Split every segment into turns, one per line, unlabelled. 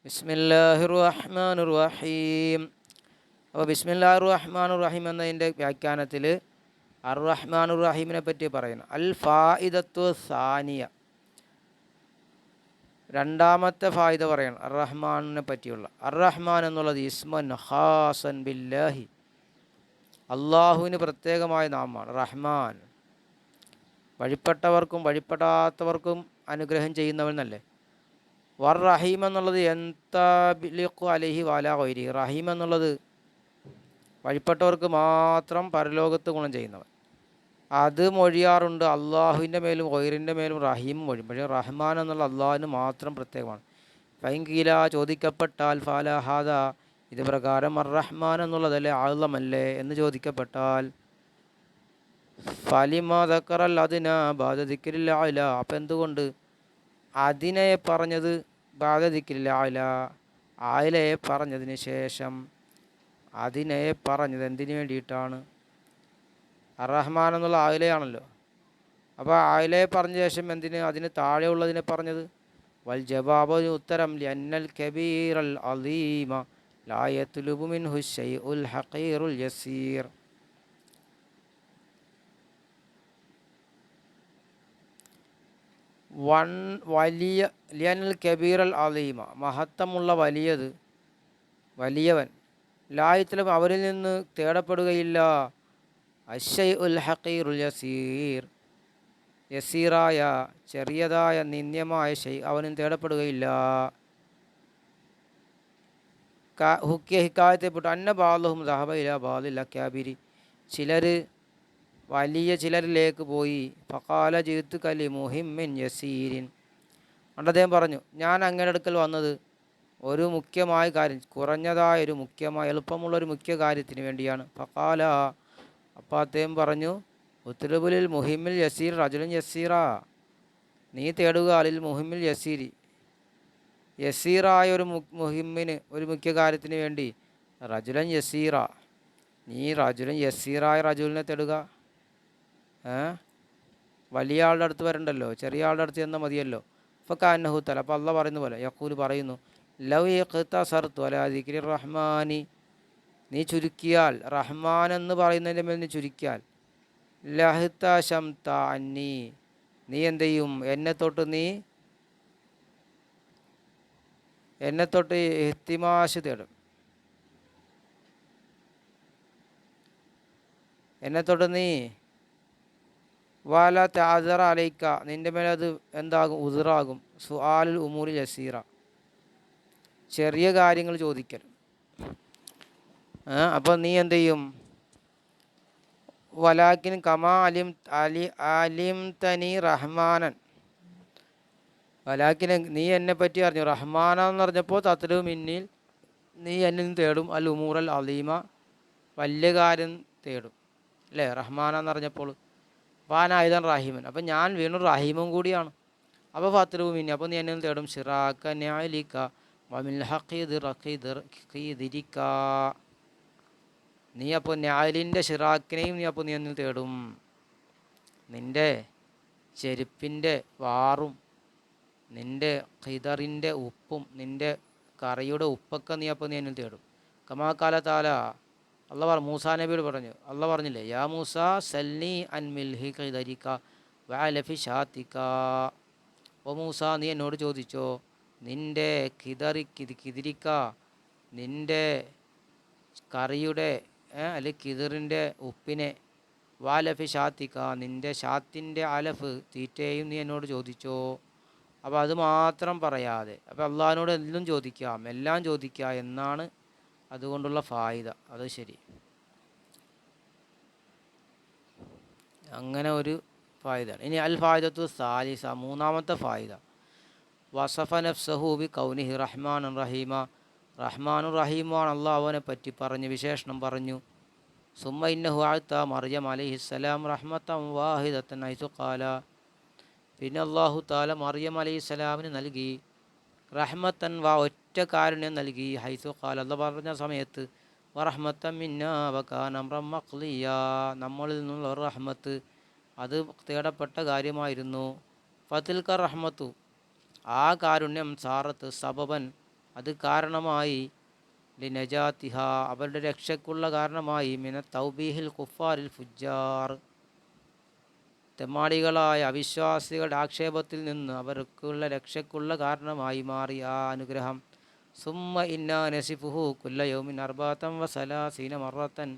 ബിസ്മില്ലാഹിർ റഹ്മാനിർ റഹീം. അപ്പോൾ ബിസ്മില്ലാഹിർ റഹ്മാനിർ റഹീം എന്നതിൻ്റെ വ്യാഖ്യാനത്തിൽ അർ റഹ്മാനുർ റഹീമിനെ പറ്റി പറയുന്നു. അൽ ഫായിദത്തു സാനിയ, രണ്ടാമത്തെ ഫായിദ പറയണം അർ റഹ്മാനിനെ പറ്റിയുള്ള. അർ റഹ്മാൻ എന്നുള്ളത് ഇസ്മൻ ഖാസൻ ബില്ലാഹി, അള്ളാഹുവിന് പ്രത്യേകമായ നാമമാണ് റഹ്മാൻ. വഴിപ്പെട്ടവർക്കും വഴിപ്പെടാത്തവർക്കും അനുഗ്രഹം ചെയ്യുന്നവൻ എന്നല്ലേ. വർ റഹീം എന്നുള്ളത് എന്തബിലിഖു അലൈഹി വാലാ ഗൈരി, റഹീം എന്നുള്ളത് വഴിപ്പെട്ടവർക്ക് മാത്രം പരലോകത്ത് ഗുണം ചെയ്യുന്നവൻ. അത് മൊഴിയാറുണ്ട് അള്ളാഹുവിൻ്റെ മേലും ഗൈറിൻ്റെ മേലും റഹീം മൊഴിയും. പക്ഷേ റഹ്മാൻ എന്നുള്ള അള്ളാഹുവിന് മാത്രം പ്രത്യേകമാണ്. ഫൈൻകീല, ചോദിക്കപ്പെട്ടാൽ ഫാലഹാദ, ഇത് പ്രകാരം അർ റഹ്മാൻ എന്നുള്ളതല്ലേ ആളമല്ലേ എന്ന് ചോദിക്കപ്പെട്ടാൽ ഫലിമ ദക്കറൽ അതിന ബാദ ദിക്രിൽ അല, അപ്പം എന്തുകൊണ്ട് അതിനെ പറഞ്ഞത് ബാദ ദിക്രിൽ അല, ആയിലയെ പറഞ്ഞതിന് ശേഷം അതിനെ പറഞ്ഞത് എന്തിനു വേണ്ടിയിട്ടാണ്? അർ റഹ്മാൻ എന്നുള്ള ആയിലയാണല്ലോ. അപ്പോൾ ആയിലയെ പറഞ്ഞ ശേഷം എന്തിന് അതിന് താഴെയുള്ളതിനെ പറഞ്ഞത്? വൽ ജവാബ്, ഉത്തരം, ലിഅന്നൽ കബീറൽ അലീമ ലാ യത്ലുബു മിൻഹു ശൈഉൽ ഹഖീറുൽ യസീർ. വലിയ, ലിഅന്നൽ കബീറൽ അലീമ, മഹത്തമുള്ള വലിയത്, വലിയവൻ, ലായത്തിലും അവരിൽ നിന്ന് തേടപ്പെടുകയില്ല അശ്ശൈഉൽ ഹഖീറുൽ യസീർ, യസീറായ ചെറിയതായ നിന്ദ്യമായ ഷൈ അവനും തേടപ്പെടുകയില്ല. ഹുക്കിയ ഹിക്കായത്തെപ്പെട്ടു അന്ന ബാലുഹും ദഹബ ഇല ബാലിൽ അക്കാബിരി, ചിലർ വലിയ ചിലരിലേക്ക് പോയി. ഫഖാല ജിത്തു കലി മുഹിമ്മിൻ യസീരിൻ, അദ്ദേഹം പറഞ്ഞു, ഞാൻ അങ്ങയുടെ അടുക്കൽ വന്നത് ഒരു മുഖ്യമായ കാര്യം, കുറഞ്ഞതായൊരു മുഖ്യമായ എളുപ്പമുള്ളൊരു മുഖ്യ കാര്യത്തിന് വേണ്ടിയാണ്. ഫഖാല, അപ്പോൾ അദ്ദേഹം പറഞ്ഞു, ഉത്തരബുലിൽ മുഹിമ്മിൽ യസീർ റജുലൻ യസീറ, നീ തേടുക അലിൽ മുഹിമ്മിൽ യസീരി, യസീറായ ഒരു മുഹിമ്മിന്, ഒരു മുഖ്യ കാര്യത്തിന് വേണ്ടി റജുലൻ യസീറ, നീ റജുലൻ യസീറായ റജുലിനെ തേടുക. വലിയ ആളുടെ അടുത്ത് വരണ്ടല്ലോ, ചെറിയ ആളുടെ അടുത്ത് ചെന്നാൽ മതിയല്ലോ. അപ്പോൾ കാന്നഹു തല, അപ്പോൾ അള്ളാഹ് പറയുന്ന പോലെ യഖൂൽ പറയുന്നു, ലൗ ഇഖ്തസർതു അലാ ദിക്രി റഹ്മാനി, നീ ചുരുക്കിയാൽ, റഹ്മാൻ എന്ന് പറയുന്നതിൻ്റെ മേൽ നീ ചുരുക്കിയാൽ, ലഹ്തശംത അന്നി, നീ എന്ത് ചെയ്യും? എന്നെ തൊട്ട് ഇഹ്തിമാശ് തേടും, എന്നെ തൊട്ട് നീ വാല താസറ അലൈക്ക, നിൻ്റെ മേലെ അത് എന്താകും? ഉദറാകും. സുആലുൽ ഉമൂരി യസീറ, ചെറിയ കാര്യങ്ങൾ ചോദിക്കൽ. അപ്പോൾ നീ എന്ത് ചെയ്യും? വലാക്കിൻ കമാ അലിം തനി റഹ്മാനൻ, വലാക്കിൻ നീ എന്നെ പറ്റി അറിഞ്ഞു, റഹ്മാനെന്ന് പറഞ്ഞപ്പോൾ തത്ലു മിന്നിൽ, നീ എന്നിൽ തേടും അൽ ഉമൂറൽ അലീമ, വലിയ കാര്യം തേടും അല്ലേ റഹ്മാനെന്ന് പറഞ്ഞപ്പോൾ. വാനായുധൻ റഹീമൻ, അപ്പം ഞാൻ വീണ്ടും റഹീമും കൂടിയാണ്. അപ്പോൾ ഫത്ലു മിന്നി, അപ്പോൾ നീ എന്നിൽ തേടും ഷിറാക്ക ന്യാലിക്ക വമിൽ ഹഖീദിരിക്ക, നീ അപ്പോൾ ന്യാലിൻ്റെ ഷിറാക്കിനെയും നീ എന്നിൽ തേടും, നിൻ്റെ ചെരുപ്പിൻ്റെ വാറും നിൻ്റെ ഖിദറിൻ്റെ ഉപ്പും നിൻ്റെ കറിയുടെ ഉപ്പൊക്കെ നീ എന്നിൽ തേടും. കമാകാല താല, അള്ളാഹ് മൂസാ നബിയോട് പറഞ്ഞു, അള്ളാഹ് പറഞ്ഞില്ലേ, യാ മൂസ സൽനി അൻ മിൽഹി ഖിദരിക വഅലഫി ഷാത്തിക, ഓ മൂസ നീ എന്നോട് ചോദിച്ചോ നിൻ്റെ ഖിദരിക്ക, നിൻ്റെ കറിയുടെ അല്ലെങ്കിൽ ഖിദറിൻ്റെ ഉപ്പിനെ, വാലഫി ഷാത്തിക്ക, നിൻ്റെ ഷാത്തിൻ്റെ അലഫ് തീറ്റയും നീ എന്നോട് ചോദിച്ചോ. അപ്പോൾ അത് മാത്രം പറയാതെ, അപ്പോൾ അള്ളാഹിനോട് എല്ലാം ചോദിക്കാം, എല്ലാം ചോദിക്കുക എന്നാണ് അതുകൊണ്ടുള്ള ഫായിദ. അത് ശരി, അങ്ങനെ ഒരു ഫായിദാണ്. ഇനി അൽ ഫായിദത്തു സാലിസ, മൂന്നാമത്തെ ഫായിദ, വസഫ നഫ്സഹു ബി കൗനിഹി റഹ്മാനുർ റഹീമ, റഹ്മാനുർ റഹീമാണ് അള്ളാഹ് അവനെ പറ്റി പറഞ്ഞ് വിശേഷണം പറഞ്ഞു. സുമ്മ ഇന്നഹു അഅത മറിയം അലൈഹിസ്സലാം റഹ്മത്തൻ വാഹിദത്തൻ ഹൈസു ഖാല, പിന്നെ അള്ളാഹു താല മറിയം അലൈഹിസ്സലാമിന് നൽകി റഹ്മത്തൻ, ഒറ്റ കാരുണ്യം നൽകി, ഹൈസു ഖാല അള്ളാഹ് പറഞ്ഞ സമയത്ത്, വറഹ്മത്തൻ മിന്നാ വകാന അംറൻ മഖ്ളിയ, നമ്മളിൽ നിന്നുള്ള ഒരു റഹ്മത്ത്, അത് തേടപ്പെട്ട കാര്യമായിരുന്നു. ഫതിൽക റഹ്മത്തു, ആ കാരുണ്യം, സാറത്ത് സബബൻ, അത് കാരണമായി ലിനജാത്തിഹ അവരുടെ രക്ഷയ്ക്കുള്ള കാരണമായി മിന തൗബീഹിൽ കുഫാരിൽ ഫുജാർ തെമ്മാടികളായ അവിശ്വാസികളുടെ ആക്ഷേപത്തിൽ നിന്ന് അവർക്കുള്ള രക്ഷയ്ക്കുള്ള കാരണമായി മാറി ആ അനുഗ്രഹം. സുമ്മ ഇന്നാ നസിഫുഹു കുല്ലയൗമിൻ അർബാത്തം വസലാസീന മറത്തൻ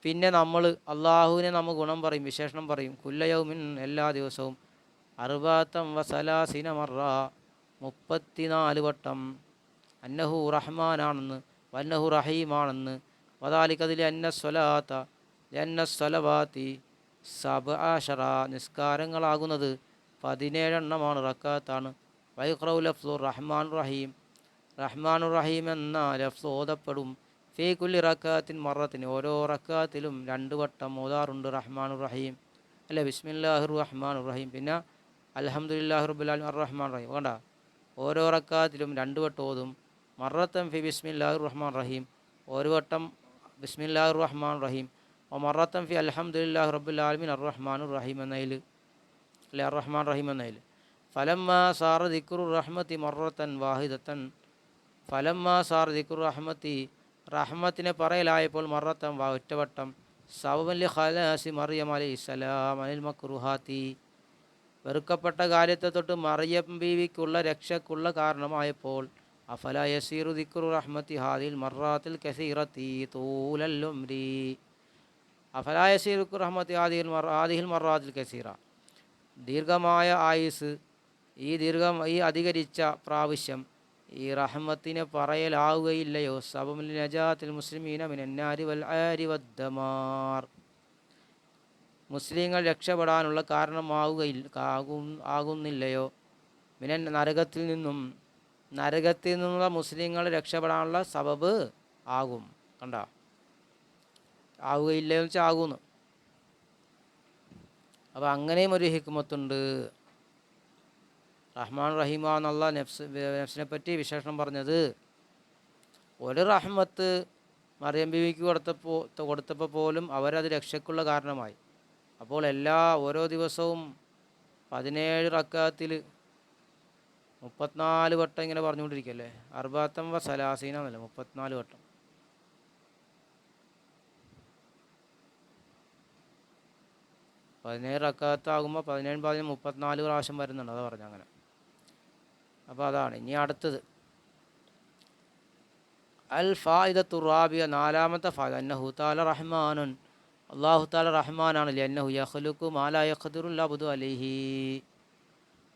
പിന്നെ നമ്മൾ അള്ളാഹുവിനെ നമ്മൾ ഗുണം പറയും, വിശേഷണം പറയും. കുല്ലയൗമിൻ എല്ലാ ദിവസവും, അർബാത്തം വസലാസീന മറ 34 വട്ടം. അന്നഹു റഹ്മാനാണെന്ന്, വന്നഹു റഹീമാണെന്ന്. വദാലിക്കതിൽ അന്നസ്വലവാത്തി സബഅശറ നിസ്കാരങ്ങളാകുന്നത് 17 എണ്ണമാണ്, റക്കാത്താണ്. വൈഖ്റൗ ലഫ്ദു റഹ്മാൻ റഹീം റഹ്മാൻ റഹീം എന്ന ലഫ്സ് ഓതപ്പെടും. ഫീ കുല്ലി റക്കാത്തിൻ മറത്തിന് ഓരോ റക്കാത്തിലും 2 വട്ടം ഓതാറുണ്ട് റഹ്മാൻ റഹീം. അല്ലെ ബിസ്മില്ലാഹിർ റഹ്മാൻ റഹീം, പിന്നെ അൽഹംദുലില്ലാഹി റബ്ബിൽ ആലമീൻ അർ റഹ്മാൻ റഹീം. വേണ്ട, ഓരോ റക്കാത്തിലും 2 വട്ടം ഓതും. മറത്തൻ ഫി ബിസ്മില്ലാഹിർ റഹ്മാൻ റഹീം, ഒരു വട്ടം ബിസ്മില്ലാഹിർ റഹ്മാൻ റഹീം. മറത്തൻ ഫി അൽഹംദുലില്ലാഹി റബ്ബിൽ ആലമീൻ അർ റഹ്മാൻ റഹീം എന്നതിൽ, അല്ലെ അർ റഹ്മാൻ റഹീം എന്നതിൽ. ഫലമ്മ സാറ ദിക്റു റഹ്മത്തി മറത്തൻ വാഹിദത്തൻ ഫലമ്മ സാർ ദിക്റു റഹ്മത്തി റഹ്മത്തിനെ പറയലായപ്പോൾ മറത്തൻ ഒറ്റവട്ടം. സബബലി ഖലാസി മറിയം അലൈഹിസ്സലാം അനിൽ മക്രുഹാത്തി വെറുക്കപ്പെട്ട കാര്യത്തെ തൊട്ട് മറിയം ബീവിക്കുള്ള രക്ഷക്കുള്ള കാരണമായപ്പോൾ. അഫല യസീറു ദിക്റു റഹ്മത്തി ഹാദിൽ മറാത്തിൽ കസീറത്തി തൂലൽ ഉംരി അഫല യസീറു റഹ്മത്തി ഹാദിൽ മറാത്തിൽ കസീറ ദീർഘമായ ആയുസ്, ഈ അധികരിച്ച പ്രാവശ്യം ഈ റഹ്മത്തിനെ പറയലാവുകയില്ലയോ? സബബുൽ നജാത്തിൽ മുസ്ലിമീന മിനന്നാരി വൽ ആരി വദ്ദമാർ മുസ്ലിങ്ങൾ രക്ഷപ്പെടാനുള്ള ആകുന്നില്ലയോ? നരകത്തിൽ നിന്നുള്ള മുസ്ലിങ്ങൾ രക്ഷപ്പെടാനുള്ള സബബ് ആകും. കണ്ട, ആവുകയില്ലയോ എന്ന് വെച്ചാൽ ആകുന്നു. അപ്പോൾ അങ്ങനെയും ഒരു ഹിക്മത്തുണ്ട്. റഹ്മാൻ റഹീമാ എന്നുള്ള നഫ്സിനെ പറ്റി വിശേഷണം പറഞ്ഞത്. ഒരു റഹ്മത്ത് മറിയം ബീവിക്ക് കൊടുത്തപ്പോൾ പോലും അവരത് രക്ഷയ്ക്കുള്ള കാരണമായി. അപ്പോൾ ഓരോ ദിവസവും 17 റക്കാത്തിൽ 34 വട്ടം ഇങ്ങനെ പറഞ്ഞുകൊണ്ടിരിക്കുകയല്ലേ. അർബാത്തം വ സലാസീന എന്നല്ല, 34 വട്ടം. റക്കാത്താകുമ്പോൾ 17 34 പ്രാവശ്യം വരുന്നുണ്ട്. അതാ പറഞ്ഞു അങ്ങനെ. അപ്പോൾ അതാണ്. ഇനി അടുത്തത് അൽ ഫായിദത്തു റാബിയ, 4-ാമത്തെ ഫായിദ. അന്നഹു തആല റഹ്മാനുൻ, അല്ലാഹു തആല റഹ്മാനാണ്. ലിഅന്നഹു യഖ്ലുഖു മാ ലാ യഖ്ദിറുൽ അബ്ദു അലൈഹി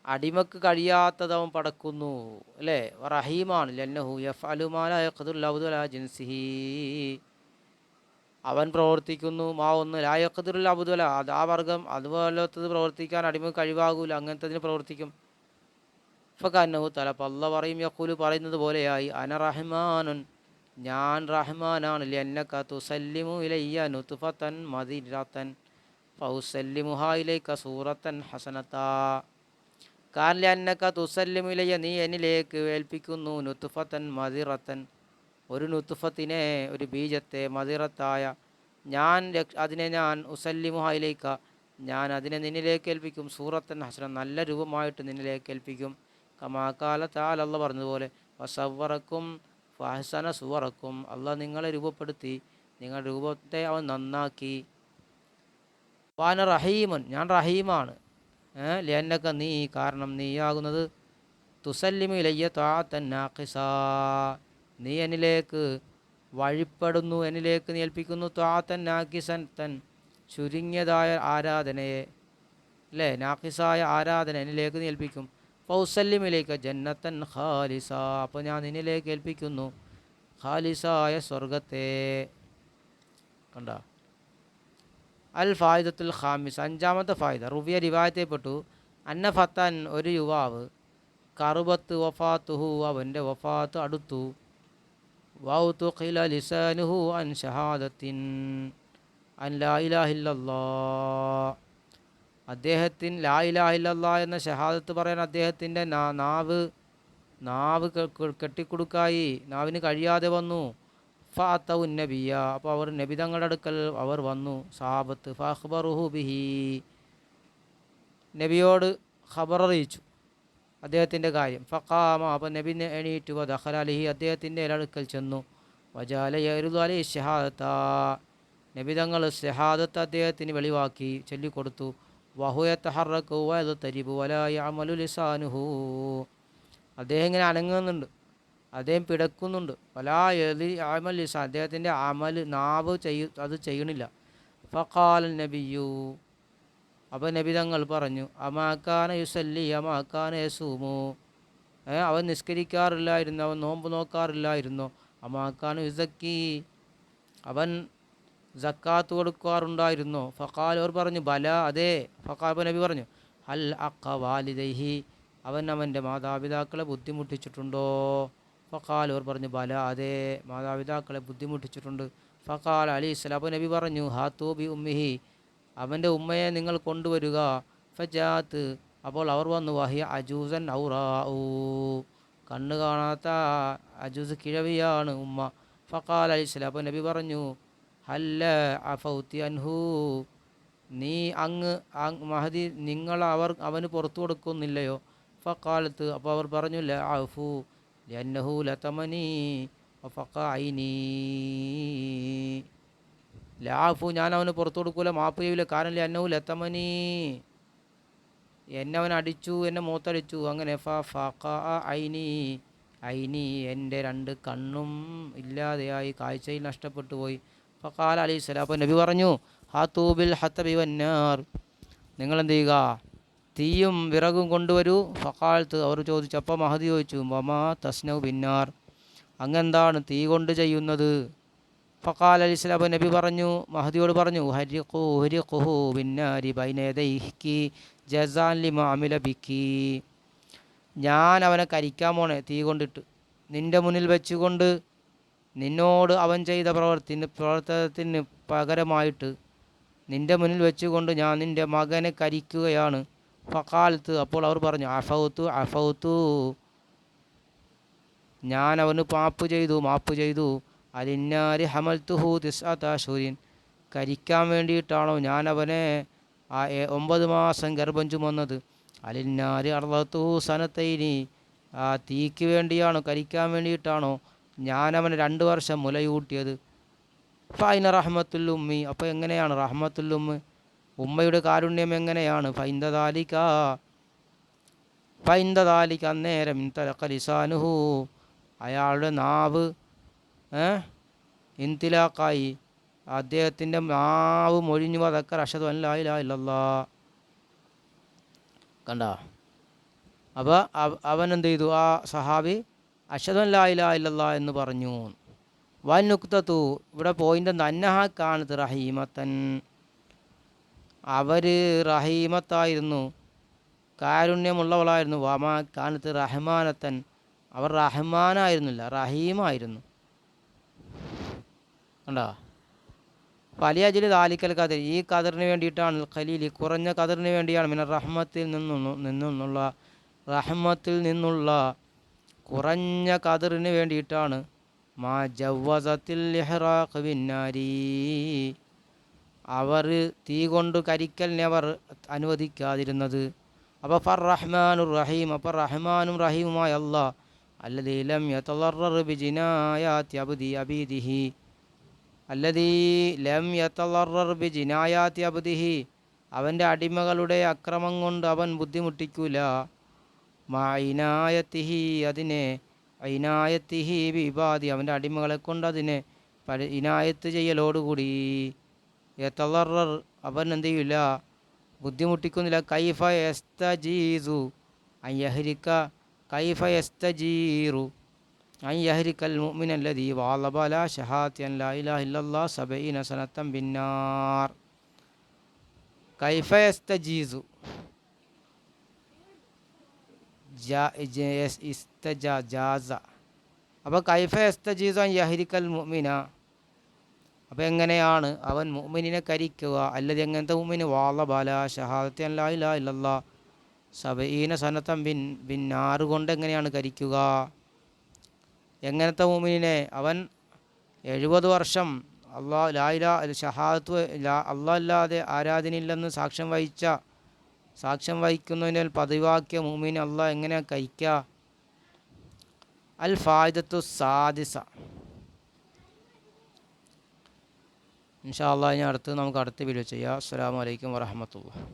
അടിമക്ക് കഴിയാത്തത് അവൻ പടക്കുന്നു, അല്ലേ. റഹീമാണ്. ലിഅന്നഹു യഫ്അലു മാ ലാ യഖ്ദിറുൽ അബ്ദു അലാ ജിൻസിഹി അവൻ പ്രവർത്തിക്കുന്നു ഒന്ന് ലാ യഖ്ദിറുൽ അബ്ദു അലാ ആ വർഗം അതുപോലത്തത് പ്രവർത്തിക്കാൻ അടിമക്ക് കഴിവാകൂല, അങ്ങനത്തതിന് പ്രവർത്തിക്കും. ഫകന്നഹു തആല അല്ലാഹു പറയും, യഖൂലു പറയുന്നത് പോലെയായി, അന റഹ്മാനുൻ ഞാൻ റഹ്മാനാണ്. ലിഅന്നക തുസല്ലിമു ഇലയ്യ നുത്ഫതൻ മദിറതൻ ഫൗസല്ലിമുഹാ ഇലൈക സൂറത്തൻ ഹസനതാ കാരണം ലിഅന്നക തുസല്ലിമു ഇലയ്യ നീ എന്നിലേക്ക് ഏൽപ്പിക്കുന്നു നുത്ഫതൻ മദിറത്തൻ ഒരു നുത്ഫത്തിനെ, ഒരു ബീജത്തെ, മദിറത്തായ അതിനെ ഞാൻ ഉസല്ലിമുഹാ ഇലൈക ഞാൻ അതിനെ നിന്നിലേക്ക് ഏൽപ്പിക്കും, സൂറത്തൻ ഹസന നല്ല രൂപമായിട്ട് നിന്നിലേക്ക് ഏൽപ്പിക്കും. കമാ ഖാല തആല അല്ലാഹു പറഞ്ഞതുപോലെ, വസവ്വറക്കും ഫഹസന സുവറക്കും അല്ലാഹ് നിങ്ങളെ രൂപപ്പെടുത്തി, നിങ്ങളുടെ രൂപത്തെ അവൻ നന്നാക്കി. വാന റഹീമുൻ ഞാൻ റഹീമാണ്. ലിഅന്നക നീ കാരണം നീയാകുന്നത് തുസല്ലിമു ഇലയ്യ ത്വാഅത്തൻ നാഖിസാ നീ എന്നിലേക്ക് വഴിപ്പെടുന്നു, എന്നിലേക്ക് നീ ഏൽപ്പിക്കുന്നു. ത്വാഅത്തൻ നാഖിസൻ തൻ ചുരുങ്ങിയതായ ആരാധനയെ, അല്ലേ, നാഖിസായ ആരാധന എന്നിലേക്ക് നീ ഏൽപ്പിക്കും. ഫൗസല്ലിമിലേക്ക് ജന്നത്തൻ ഖാലിസ അപ്പോൾ ഞാൻ നിന്നിലേക്ക് ഏൽപ്പിക്കുന്നു ഖാലിസായ സ്വർഗത്തെ. കണ്ട. അൽ ഫായിദത്തുൽ ഖാമിസ് 5-ാമത്തെ ഫായിദ. റുവിയ റിവായത്തപ്പെട്ടു അന്ന ഫത്തൻ ഒരു യുവാവ് കറുബത്ത് വഫാത്തുഹു അവൻ്റെ വഫാത്ത് അടുത്തു. വൗതുഖില ലിസാനുഹു അൻ ഷഹാദത്തിൻ അൻ ലാ ഇലാഹ ഇല്ലല്ലാഹ് അദ്ദേഹത്തിന് ലാ ഇലാഹ ഇല്ലല്ലാഹ് എന്ന ഷഹാദത്ത് പറയാൻ അദ്ദേഹത്തിൻ്റെ നാവ് കെട്ടിക്കൊടുക്കായി, നാവിന് കഴിയാതെ വന്നു. ഫഅതൗ നബിയ അപ്പോൾ അവർ നബി തങ്ങളുടെ അടുക്കൽ അവർ വന്നു, സഹാബത്ത്. ഫഅഖ്ബറുഹു ബിഹി നബിയോട് ഖബർ അറിയിച്ചു, അദ്ദേഹത്തിൻ്റെ കാര്യം. ഫഖാമ, അപ്പം നബി എണീറ്റു. ദഖല അലൈഹി, അദ്ദേഹത്തിൻ്റെ അടുക്കൽ ചെന്നു. വജാല യഅ്റുദു അലൈഹി ഷഹാദത്ത, നബി തങ്ങൾ ഷഹാദത്ത് അദ്ദേഹത്തിന് വെളിവാക്കി ചൊല്ലിക്കൊടുത്തു. വഹു യതഹറകു വയതരിബു വലാ യഅമലു ലിസാനുഹു, അദ്ദേഹം ഇങ്ങനെ അനങ്ങുന്നുണ്ട്, അദ്ദേഹം പിടക്കുന്നുണ്ട്. വലാ യഅമൽ ലിസാൻ, അദ്ദേഹത്തിൻ്റെ അമൽ നാവ് അത് ചെയ്യണില്ല. ഫഖാല നബിയു, അപ്പോൾ നബി തങ്ങൾ പറഞ്ഞു, അമാക്കാന യുസല്ലി അമാക്കാന യസൂമു, അവൻ നിസ്കരിക്കാറില്ലായിരുന്നു, അവൻ നോമ്പ് നോക്കാറില്ലായിരുന്നു. അമാക്കാന യുസക്കി, അവൻ സക്കാത്ത് കൊടുക്കാറുണ്ടായിരുന്നോ? ഫഖാൽ, അവർ പറഞ്ഞു, ബല, അതെ. ഫഖാൽ, അപ്പോൾ നബി പറഞ്ഞു, ഹൽ അഖ വാലിദൈഹി, അവൻ്റെ മാതാപിതാക്കളെ ബുദ്ധിമുട്ടിച്ചിട്ടുണ്ടോ? ഫഖാൽ, അവർ പറഞ്ഞു, ബല, അതെ, മാതാപിതാക്കളെ ബുദ്ധിമുട്ടിച്ചിട്ടുണ്ട്. ഫഖാൽ അലൈഹിസ്സലാം, അപ്പോൾ നബി പറഞ്ഞു, ഹാത്തൂ ബി ഉമ്മിഹി, അവൻ്റെ ഉമ്മയെ നിങ്ങൾ കൊണ്ടുവരിക. ഫജാത്ത്, അപ്പോൾ അവർ വന്നു. വഹിയ അജൂസൻ ഔറാഊ, കണ്ണ് കാണാത്ത അജൂസ്, കിഴവിയാണ് ഉമ്മ. ഫഖാൽ അലൈഹിസ്സലാം, അപ്പോൾ നബി പറഞ്ഞു, ഹല്ല അഫൗത്തി അൻഹു, നീ അങ്ങ് മഹദി, നിങ്ങൾ അവന് പുറത്തു കൊടുക്കുന്നില്ലയോ? ഫഖാലത്ത്, അപ്പോൾ അവർ പറഞ്ഞു, ല അഫു ലിഅന്നഹു ലതമനി വഫഖ ഐനി, ലാഫു, ഞാൻ അവന് പുറത്തു കൊടുക്കൂല, മാപ്പ് ചെയ്യൂല. കാരണം ലിഅന്നഹു ലതമനി, എന്നെ അവൻ അടിച്ചു, എന്നെ മൂത്തടിച്ചു. അങ്ങനെ ഫഖ ഐനി, ഐനി, എൻ്റെ രണ്ട് കണ്ണും ഇല്ലാതെയായി, കാഴ്ചയിൽ നഷ്ടപ്പെട്ടു പോയി. ഫഖാല അലൈഹിസ്സലാം, അപ്പോൾ നബി പറഞ്ഞു, ഹാത്തൂ ബിൽ ഹത്തബി വന്നാർ, നിങ്ങളെന്ത് ചെയ്യുക, തീയും വിറകും കൊണ്ടുവരൂ. ഫഖാലത്ത്, അവർ ചോദിച്ചു. അപ്പോൾ മഹദി ചോദിച്ചു, വമാ തസ്നഉ ബിന്നാർ, അങ്ങെന്താണ് തീ കൊണ്ട് ചെയ്യുന്നത്? ഫഖാല അലൈഹിസ്സലാം, അപ്പോൾ നബി പറഞ്ഞു, മഹദിയോട് പറഞ്ഞു, ഹരിഖുഹു ബിന്നാരി ബൈന യദൈഹി ജസാൻ ലിമാ അമില ബിക്കി, ഞാൻ അവനെ കരിക്കാൻ പോണേ തീ കൊണ്ടിട്ട്, നിൻ്റെ മുന്നിൽ വെച്ചുകൊണ്ട്, നിന്നോട് അവൻ ചെയ്ത പ്രവർത്തനത്തിന് പകരമായിട്ട് നിൻ്റെ മുന്നിൽ വെച്ചുകൊണ്ട് ഞാൻ നിൻ്റെ മകനെ കരിക്കുകയാണ്. ഫഖാലത്ത്, അപ്പോൾ അവർ പറഞ്ഞു, അഫൗത്തു, ഞാൻ അവന് മാപ്പ് ചെയ്തു. അലിന്നാരി ഹമൽത്തുഹു തിസ്അത അശ്ഹുരിൻ, കരിക്കാൻ വേണ്ടിയിട്ടാണോ ഞാൻ അവനെ 9 മാസം ഗർഭം ചുമന്നത്. അലിന്നാരി അർളത്തുഹു സനത്തൈനി, ആ തീക്ക് വേണ്ടിയാണോ, കരിക്കാൻ വേണ്ടിയിട്ടാണോ ഞാൻ അവനെ 2 വർഷം മുലയൂട്ടിയത്. ഫൈന റഹ്മത്തുൽ ഉമ്മി, അപ്പോൾ എങ്ങനെയാണ് റഹ്മത്തുൽ ഉമ്മ, ഉമ്മയുടെ കാരുണ്യം എങ്ങനെയാണ്? ഫൈന്ദദാലിക, അന്നേരം ഇൻതലഖ ലിസാനുഹു, അയാളുടെ നാവ് ഇന്തിലാക്കായി, അദ്ദേഹത്തിൻ്റെ നാവ് മൊഴിഞ്ഞു. വദക്കർ അഷ്ഹദു അൻ ലാ ഇലാഹ ഇല്ലല്ലാഹ്, കണ്ട. അപ്പോൾ അവൻ എന്ത് ചെയ്തു, ആ സഹാബി അഷ്ഹദു അൻ ലാ ഇലാഹ ഇല്ലല്ലാഹ് എന്ന് പറഞ്ഞു. വൻ നുക്തത്തു, ഇവിടെ പോയിൻ്റ് അന്നഹ കാനത്ത് റഹീമത്തൻ, അവർ റഹീമത്തായിരുന്നു, കാരുണ്യമുള്ളവളായിരുന്നു. വമാ കാനത്ത് റഹ്മാനത്തൻ, അവർ റഹ്മാനായിരുന്നില്ല, റഹീമായിരുന്നു. കണ്ടോ? ഫലിയജിൽ ദാലിക്കൽ ഖദർ, ഈ ഖദറിന് വേണ്ടിയിട്ടാണ്, ഖലീലി, കുറഞ്ഞ ഖദറിന് വേണ്ടിയാണ്, മിനർ റഹ്മത്തിൽ നിന്നുള്ള കുറഞ്ഞ ഖദറിന് വേണ്ടിയിട്ടാണ്. മാ ജവ്വസത്തിൽ ഇഹ്റാഖ് ബിന്നാരി, അവർ തീ കൊണ്ട് കരിക്കലിനെ അവർ അനുവദിക്കാതിരുന്നത്. അപ്പോൾ ഫർ റഹ്മാനുർ റഹീം, അപ്പോൾ റഹ്മാനും റഹീമുമായ അല്ലാഹ്, അല്ലദീ ലം യതളറർ ബിജിനായാതി അബീദിഹി, അല്ലദീ ലം യതളറർ ബിജിനായാതി അബ്ദിഹി, അവൻ്റെ അടിമകളുടെ അക്രമം കൊണ്ട് അവൻ ബുദ്ധിമുട്ടിക്കൂല. മഇനായത്തിഹി, അതിനെ ഇനായത്തിഹി ബിഇബാദി, അവൻ്റെ അടിമകളെ കൊണ്ട് അതിനെ ഇനായത്ത് ചെയ്യലോടുകൂടി. യതളറർ, അവൻ എന്ത് ചെയ്യില്ല, ബുദ്ധിമുട്ടിക്കുന്നില്ല. കൈഫ യസ്തജീസു അൻ യഹ്രിക, കൈഫ യസ്തജീറു അൻ യഹ്രിക്കൽ മുഅ്മിന അല്ലദീ വഅലബ ലാ ഷഹാദത്തി അൻ ലാ ഇലാഹ ഇല്ലല്ലാഹ് 70 സനത്തൻ ബിന്നാർ. കൈഫ യസ്തജീസു, ജാസ, അപ്പോൾ കൈഫ യസ്തജീസു അൻ യഹ്രിക്കൽ മുഅ്മിന, അപ്പോൾ എങ്ങനെയാണ് അവൻ മുഅ്മിനിനെ കരിക്കുക? അല്ലതി, എങ്ങനത്തെ മുഅ്മിന്? വഅലബ ലാ ഷഹാദത്തി അൻ ലാ ഇലാഹ ഇല്ലല്ലാഹ് 70 സനത്തൻ ബിന്നാർ കൊണ്ട് എങ്ങനെയാണ് കരിക്കുക? എങ്ങനത്തെ മുഅ്മിനിനെ? അവൻ 70 വർഷം അല്ലാഹ് ലാ ഇലാഹ ഷഹാദത്ത്, അല്ലാഹ് അല്ലാതെ ആരാധനയില്ലെന്ന് സാക്ഷ്യം വഹിച്ച സാക്ഷ്യം വഹിക്കുന്നതിൻ്റെ പതിവാക്കിയ മുഅ്മിൻ അള്ളാഹ് എങ്ങനെ കഴിക്കുക? അൽ ഫായിദത്തു സാദിസ. ഇൻഷാ അള്ളാഹ് ഇനി നമുക്ക് അടുത്ത വീഡിയോ ചെയ്യാം. അസ്സലാമു അലൈക്കും വറഹ്മത്തുള്ളാഹി.